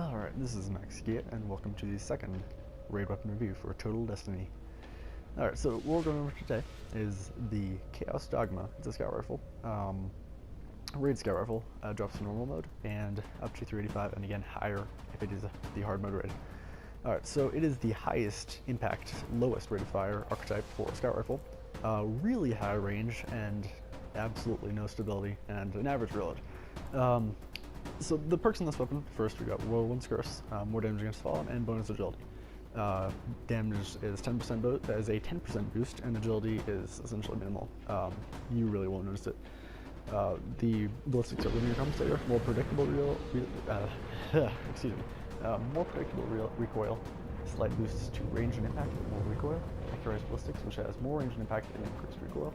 Alright, this is Max Giat, and welcome to the second raid weapon review for Total Destiny. Alright, so what we're going over today is the Chaos Dogma. It's a scout rifle. Raid scout rifle, drops in normal mode, and up to 385, and again higher if it is the hard mode raid. Alright, so it is the highest impact, lowest rate of fire archetype for a scout rifle. Really high range, and absolutely no stability, and an average reload. So the perks on this weapon, first we got Whirlwind's Curse, more damage against fallen, and bonus agility. Damage is 10% that is a 10% boost, and agility is essentially minimal. You really won't notice it. The ballistics are linear compensator, more predictable more predictable recoil, slight boosts to range and impact, more recoil. Authorized ballistics, which has more range and impact and increased recoil.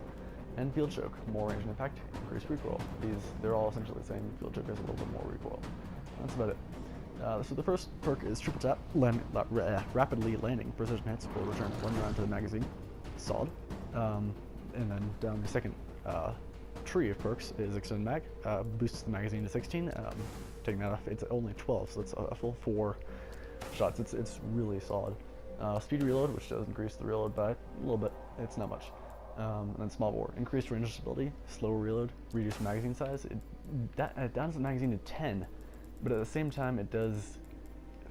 And Field Choke, more range and impact, increased recoil. They're all essentially the same. Field Choke has a little bit more recoil. That's about it. So the first perk is Triple Tap, rapidly landing precision hits will return 1 round to the magazine. Solid. And then down the second tree of perks is Extend Mag, boosts the magazine to 16. Taking that off, it's only 12, so it's a full 4 shots. It's really solid. Speed Reload, which does increase the reload by a little bit. It's not much. And then small bore, increased range of stability, slower reload, reduced magazine size. It downs the magazine to 10, but at the same time it does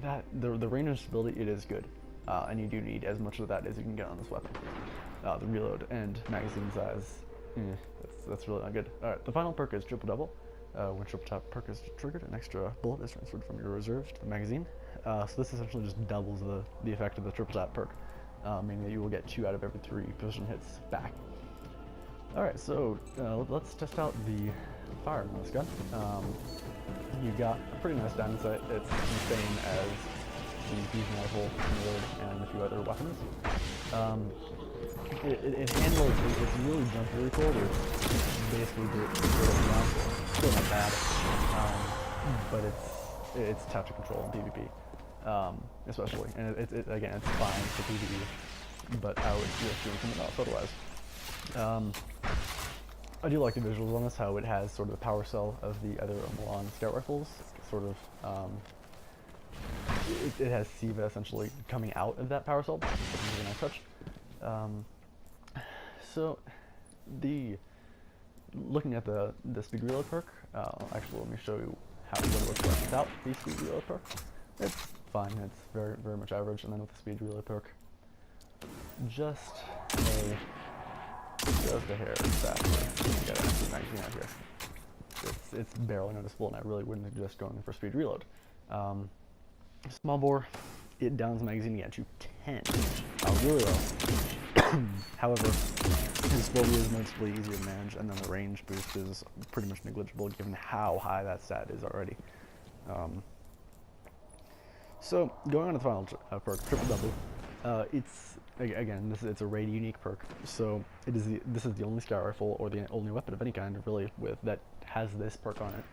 that. The range of stability, it is good, and you do need as much of that as you can get on this weapon. The reload and magazine size, that's really not good. All right, the final perk is Triple Double. When Triple Tap perk is triggered, an extra bullet is transferred from your reserve to the magazine. So this essentially just doubles the effect of the Triple Tap perk. Meaning that you will get 2 out of every 3 precision hits back. Alright, so let's test out the fire on this gun. You got a pretty nice diamond sight. It's the same as the fusion rifle, and a few other weapons. It handles, it's really jumpy recoil, but it's basically down. Still not bad, but it's tough to control in PvP. Especially, and again, it's fine for PvE, but I would suggest doing something else otherwise. I do like the visuals on this, how it has sort of the power cell of the other Milan scout rifles, sort of, it has Siva essentially coming out of that power cell, which is a really nice touch. So, looking at the speed reload perk, actually let me show you what it looks like without the speed reload perk. It's fine, it's very, very much average, and then with the speed reload perk, just a hair faster. You gotta have the magazine out here. It's barely noticeable, and I really wouldn't suggest going for speed reload. Small bore, it downs the magazine again to 10, really low. However, his slow is noticeably easier to manage, and then the range boost is pretty much negligible given how high that stat is already. So, going on to the final perk, Triple Double, it's a raid unique perk, so this is the only scout rifle, or the only weapon of any kind, really, that has this perk on it.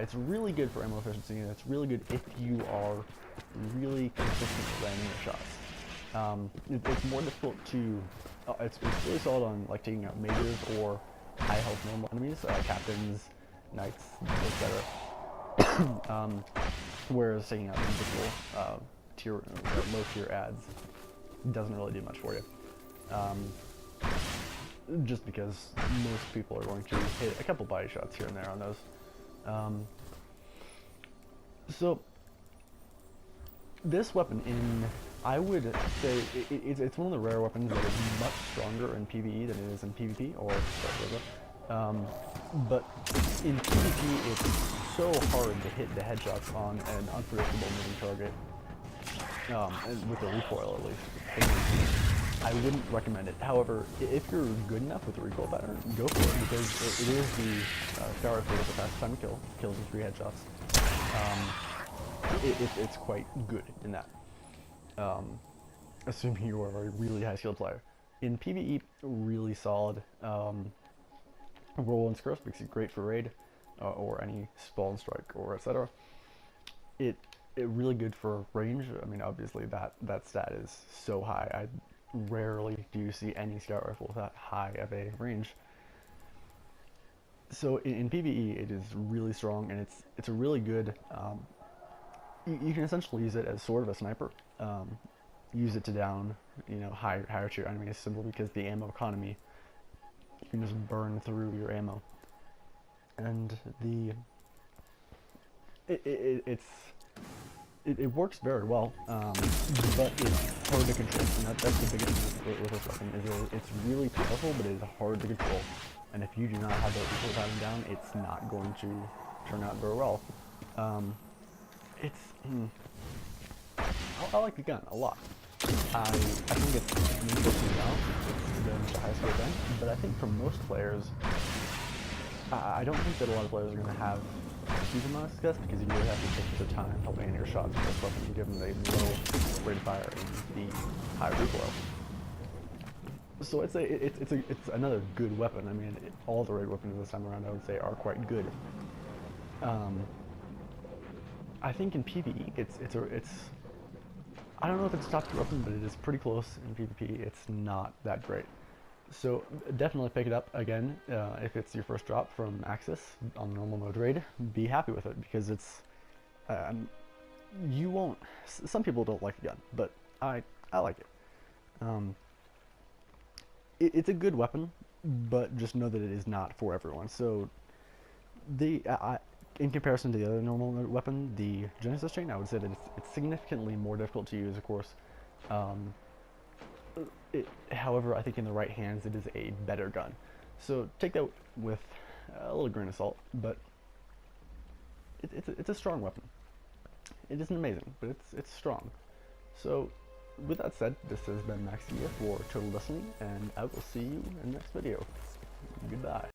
It's really good for ammo efficiency, and it's really good if you are really consistent with landing your shots. It's more difficult to, it's really solid on like taking out mages or high health normal enemies, captains, knights, etc. Whereas taking out individual low tier ads doesn't really do much for you. Just because most people are going to hit a couple body shots here and there on those. So this weapon, I would say it's one of the rare weapons that is much stronger in PvE than it is in PvP, or but in PvP it's so hard to hit the headshots on an unpredictable moving target, and with the recoil at least. I wouldn't recommend it. However, if you're good enough with the recoil pattern, go for it, because it is the scout rifle with the fastest time to kill, kills in 3 headshots. It's quite good in that, assuming you are a really high skilled player. In PvE, really solid. Whirlwind's Curse makes it great for raid, or any spawn strike, or etc. It really good for range. I mean, obviously that stat is so high. I rarely do see any scout rifle with that high of a range. So in PvE, it is really strong, and it's a really good you can essentially use it as sort of a sniper. Use it to down, higher tier enemies simply because the ammo economy, you can just burn through your ammo, and it works very well, but it's hard to control, and that's the biggest thing with this weapon, is it's really powerful, but it is hard to control, and if you do not have that recoil timing down, it's not going to turn out very well. I like the gun a lot. I think it's interesting now, it's very much a high skill gun, but I think for most players, I don't think that a lot of players are going to have a huge amount of success, because you really have to take the time to land your shots with this weapon, given the low rate of fire and the high recoil. So it's another good weapon. I mean, all the raid weapons this time around, I would say, are quite good. I think in PvE, it's I don't know if it's a top tier weapon, but it is pretty close in PvP. It's not that great. So definitely pick it up again if it's your first drop from Axis on normal mode raid. Be happy with it, because it's you won't. Some people don't like the gun, but I like it. It's a good weapon, but just know that it is not for everyone. So in comparison to the other normal weapon, the Genesis chain, I would say that it's significantly more difficult to use, of course. However, I think in the right hands, it is a better gun. So take that with a little grain of salt, but it's a strong weapon. It isn't amazing, but it's strong. So with that said, this has been Max here for Total Destiny, and I will see you in the next video. Goodbye.